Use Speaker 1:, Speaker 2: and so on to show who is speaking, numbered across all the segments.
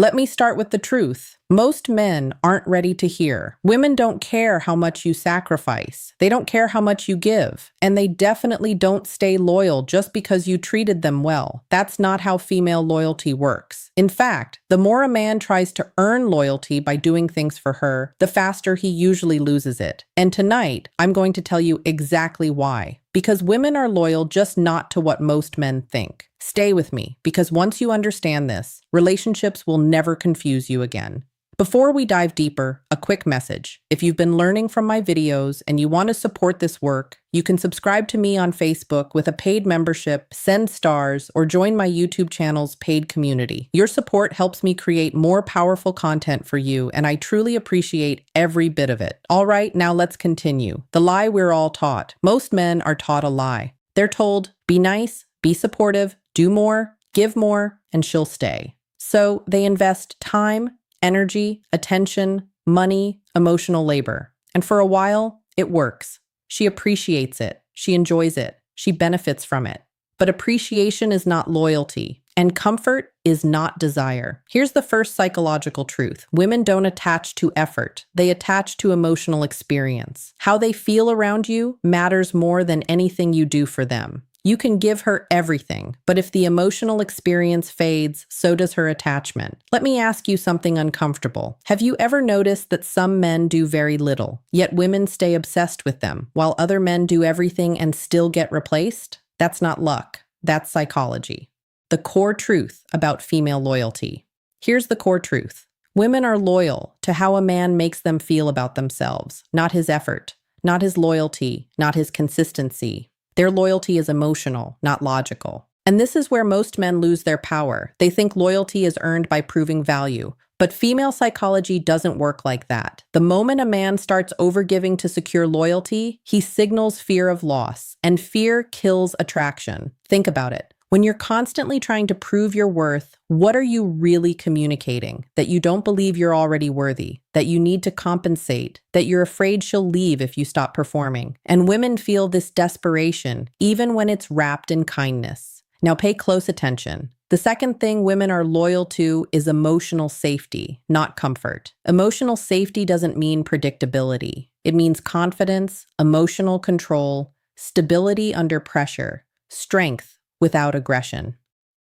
Speaker 1: Let me start with the truth. Most men aren't ready to hear. Women don't care how much you sacrifice. They don't care how much you give. And they definitely don't stay loyal just because you treated them well. That's not how female loyalty works. In fact, the more a man tries to earn loyalty by doing things for her, the faster he usually loses it. And tonight, I'm going to tell you exactly why. Because women are loyal, just not to what most men think. Stay with me, because once you understand this, relationships will never confuse you again. Before we dive deeper, a quick message. If you've been learning from my videos and you want to support this work, you can subscribe to me on Facebook with a paid membership, send stars, or join my YouTube channel's paid community. Your support helps me create more powerful content for you, and I truly appreciate every bit of it. All right, now let's continue. The lie we're all taught. Most men are taught a lie. They're told, be nice, be supportive, do more, give more, and she'll stay. So they invest time, energy, attention, money, emotional labor. And for a while, it works. She appreciates it. She enjoys it. She benefits from it. But appreciation is not loyalty, and comfort is not desire. Here's the first psychological truth. Women don't attach to effort. They attach to emotional experience. How they feel around you matters more than anything you do for them. You can give her everything, but if the emotional experience fades, so does her attachment. Let me ask you something uncomfortable. Have you ever noticed that some men do very little, yet women stay obsessed with them, while other men do everything and still get replaced? That's not luck. That's psychology. The core truth about female loyalty. Here's the core truth. Women are loyal to how a man makes them feel about themselves, not his effort, not his loyalty, not his consistency. Their loyalty is emotional, not logical. And this is where most men lose their power. They think loyalty is earned by proving value. But female psychology doesn't work like that. The moment a man starts overgiving to secure loyalty, he signals fear of loss, and fear kills attraction. Think about it. When you're constantly trying to prove your worth, what are you really communicating? That you don't believe you're already worthy, that you need to compensate, that you're afraid she'll leave if you stop performing. And women feel this desperation, even when it's wrapped in kindness. Now pay close attention. The second thing women are loyal to is emotional safety, not comfort. Emotional safety doesn't mean predictability. It means confidence, emotional control, stability under pressure, strength without aggression.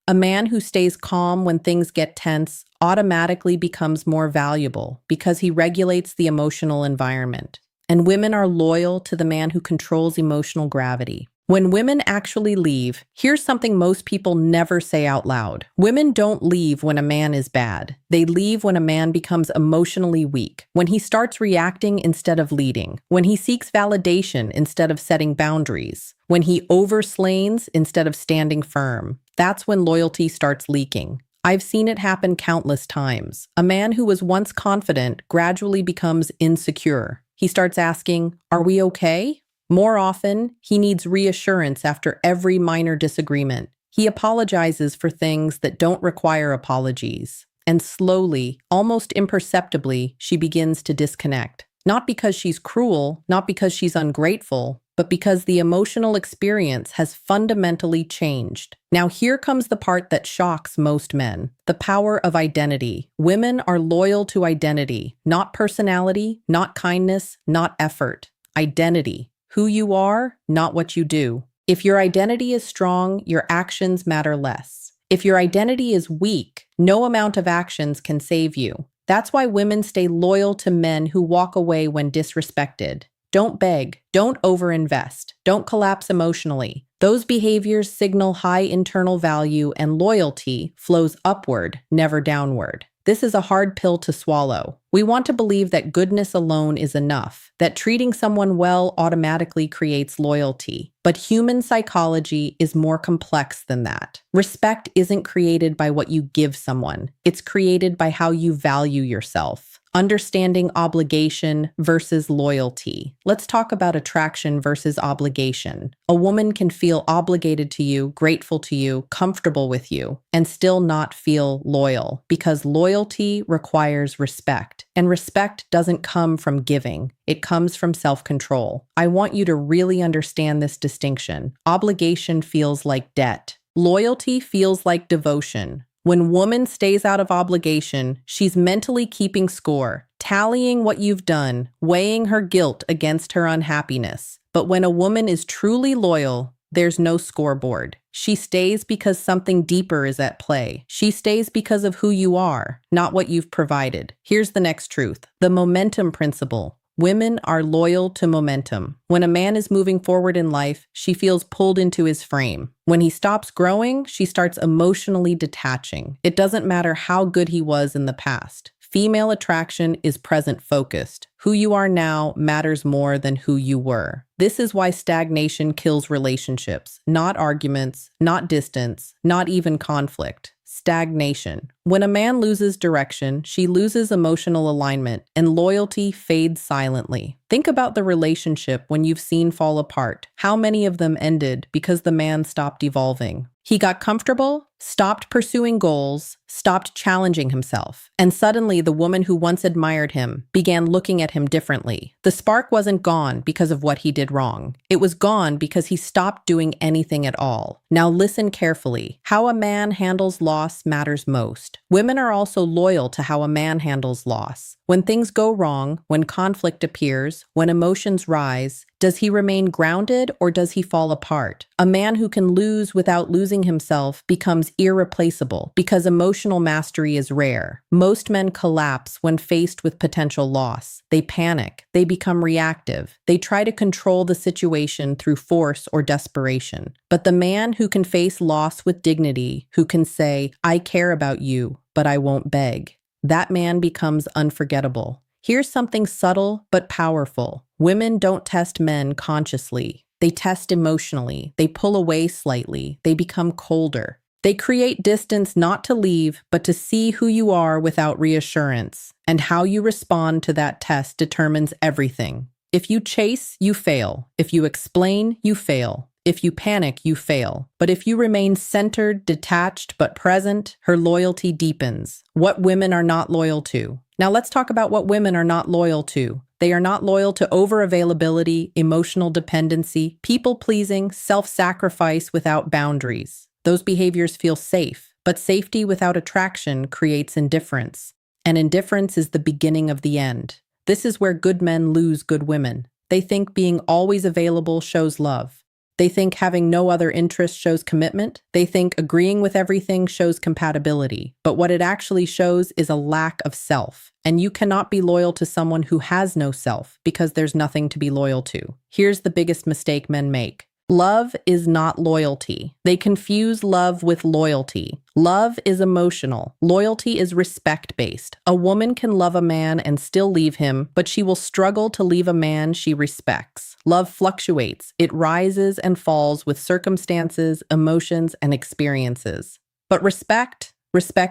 Speaker 1: A man who stays calm when things get tense automatically becomes more valuable because he regulates the emotional environment. And women are loyal to the man who controls emotional gravity. When women actually leave, here's something most people never say out loud. Women don't leave when a man is bad. They leave when a man becomes emotionally weak, when he starts reacting instead of leading, when he seeks validation instead of setting boundaries, when he overslains instead of standing firm. That's when loyalty starts leaking. I've seen it happen countless times. A man who was once confident gradually becomes insecure. He starts asking, "Are we okay?" More often, he needs reassurance after every minor disagreement. He apologizes for things that don't require apologies. And slowly, almost imperceptibly, she begins to disconnect. Not because she's cruel, not because she's ungrateful, but because the emotional experience has fundamentally changed. Now here comes the part that shocks most men. The power of identity. Women are loyal to identity, not personality, not kindness, not effort. Identity. Who you are, not what you do. If your identity is strong, your actions matter less. If your identity is weak, no amount of actions can save you. That's why women stay loyal to men who walk away when disrespected. Don't beg, don't overinvest, don't collapse emotionally. Those behaviors signal high internal value, and loyalty flows upward, never downward. This is a hard pill to swallow. We want to believe that goodness alone is enough, that treating someone well automatically creates loyalty. But human psychology is more complex than that. Respect isn't created by what you give someone. It's created by how you value yourself. Understanding obligation versus loyalty. Let's talk about attraction versus obligation. A woman can feel obligated to you, grateful to you, comfortable with you, and still not feel loyal, because loyalty requires respect. And respect doesn't come from giving. It comes from self-control. I want you to really understand this distinction. Obligation feels like debt. Loyalty feels like devotion. When woman stays out of obligation, she's mentally keeping score, tallying what you've done, weighing her guilt against her unhappiness. But when a woman is truly loyal, there's no scoreboard. She stays because something deeper is at play. She stays because of who you are, not what you've provided. Here's the next truth: the momentum principle. Women are loyal to momentum. When a man is moving forward in life, she feels pulled into his frame. When he stops growing, she starts emotionally detaching. It doesn't matter how good he was in the past. Female attraction is present focused. Who you are now matters more than who you were. This is why stagnation kills relationships, not arguments, not distance, not even conflict. Stagnation. When a man loses direction, she loses emotional alignment, and loyalty fades silently. Think about the relationship when you've seen fall apart. How many of them ended because the man stopped evolving? He got comfortable, stopped pursuing goals, stopped challenging himself, and suddenly the woman who once admired him began looking at him differently. The spark wasn't gone because of what he did wrong. It was gone because he stopped doing anything at all. Now listen carefully. How a man handles loss matters most. Women are also loyal to how a man handles loss. When things go wrong, when conflict appears, when emotions rise, does he remain grounded or does he fall apart? A man who can lose without losing himself becomes irreplaceable because emotional mastery is rare. Most men collapse when faced with potential loss. They panic. They become reactive. They try to control the situation through force or desperation. But the man who can face loss with dignity, who can say, "I care about you, but I won't beg," that man becomes unforgettable. Here's something subtle but powerful. Women don't test men consciously. They test emotionally. They pull away slightly. They become colder. They create distance not to leave, but to see who you are without reassurance. And how you respond to that test determines everything. If you chase, you fail. If you explain, you fail. If you panic, you fail. But if you remain centered, detached, but present, her loyalty deepens. What women are not loyal to. Now let's talk about what women are not loyal to. They are not loyal to over-availability, emotional dependency, people-pleasing, self-sacrifice without boundaries. Those behaviors feel safe, but safety without attraction creates indifference. And indifference is the beginning of the end. This is where good men lose good women. They think being always available shows love. They think having no other interest shows commitment. They think agreeing with everything shows compatibility. But what it actually shows is a lack of self. And you cannot be loyal to someone who has no self because there's nothing to be loyal to. Here's the biggest mistake men make. Love is not loyalty. They confuse love with loyalty. Love is emotional. Loyalty is respect-based. A woman can love a man and still leave him, but she will struggle to leave a man she respects. Love fluctuates. It rises and falls with circumstances, emotions, and experiences. But respect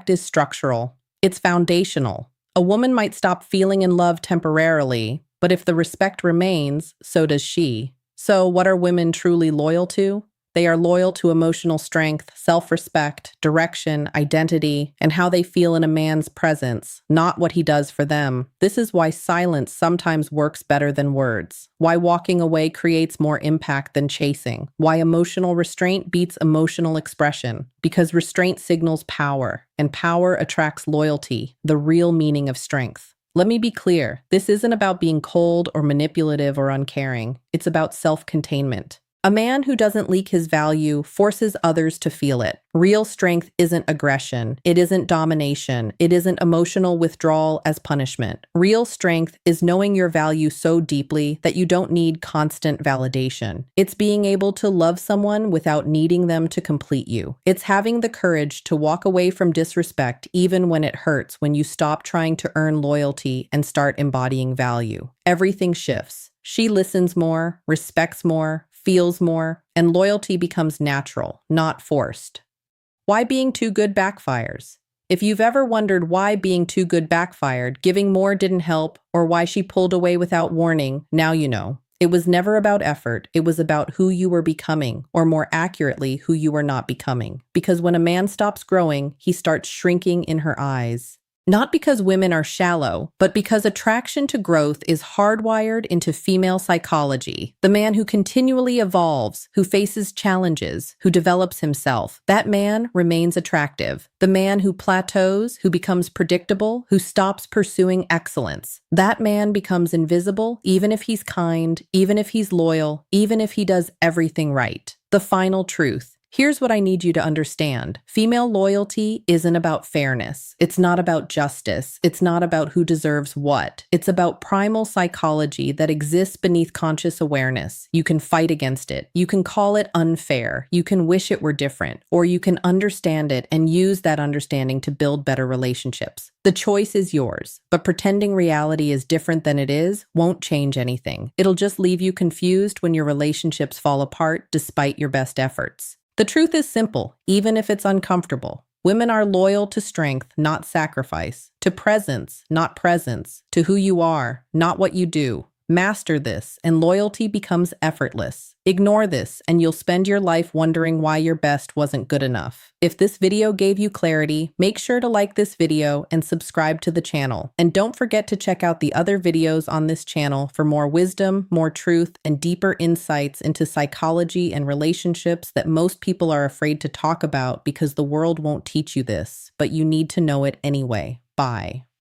Speaker 1: is structural. It's foundational. A woman might stop feeling in love temporarily, but if the respect remains, so does she. So, what are women truly loyal to? They are loyal to emotional strength, self-respect, direction, identity, and how they feel in a man's presence, not what he does for them. This is why silence sometimes works better than words, why walking away creates more impact than chasing, why emotional restraint beats emotional expression, because restraint signals power, and power attracts loyalty, the real meaning of strength. Let me be clear, this isn't about being cold or manipulative or uncaring. It's about self-containment. A man who doesn't leak his value forces others to feel it. Real strength isn't aggression. It isn't domination. It isn't emotional withdrawal as punishment. Real strength is knowing your value so deeply that you don't need constant validation. It's being able to love someone without needing them to complete you. It's having the courage to walk away from disrespect even when it hurts, when you stop trying to earn loyalty and start embodying value. Everything shifts. She listens more, respects more, feels more, and loyalty becomes natural, not forced. Why being too good backfires? If you've ever wondered why being too good backfired, giving more didn't help, or why she pulled away without warning, now you know. It was never about effort, it was about who you were becoming, or more accurately, who you were not becoming. Because when a man stops growing, he starts shrinking in her eyes. Not because women are shallow, but because attraction to growth is hardwired into female psychology. The man who continually evolves, who faces challenges, who develops himself, that man remains attractive. The man who plateaus, who becomes predictable, who stops pursuing excellence, that man becomes invisible, even if he's kind, even if he's loyal, even if he does everything right. The final truth. Here's what I need you to understand. Female loyalty isn't about fairness. It's not about justice. It's not about who deserves what. It's about primal psychology that exists beneath conscious awareness. You can fight against it. You can call it unfair. You can wish it were different. Or you can understand it and use that understanding to build better relationships. The choice is yours, but pretending reality is different than it is won't change anything. It'll just leave you confused when your relationships fall apart despite your best efforts. The truth is simple, even if it's uncomfortable. Women are loyal to strength, not sacrifice, to presence, not presence, to who you are, not what you do. Master this, and loyalty becomes effortless. Ignore this, and you'll spend your life wondering why your best wasn't good enough. If this video gave you clarity, make sure to like this video and subscribe to the channel. And don't forget to check out the other videos on this channel for more wisdom, more truth, and deeper insights into psychology and relationships that most people are afraid to talk about because the world won't teach you this, but you need to know it anyway. Bye.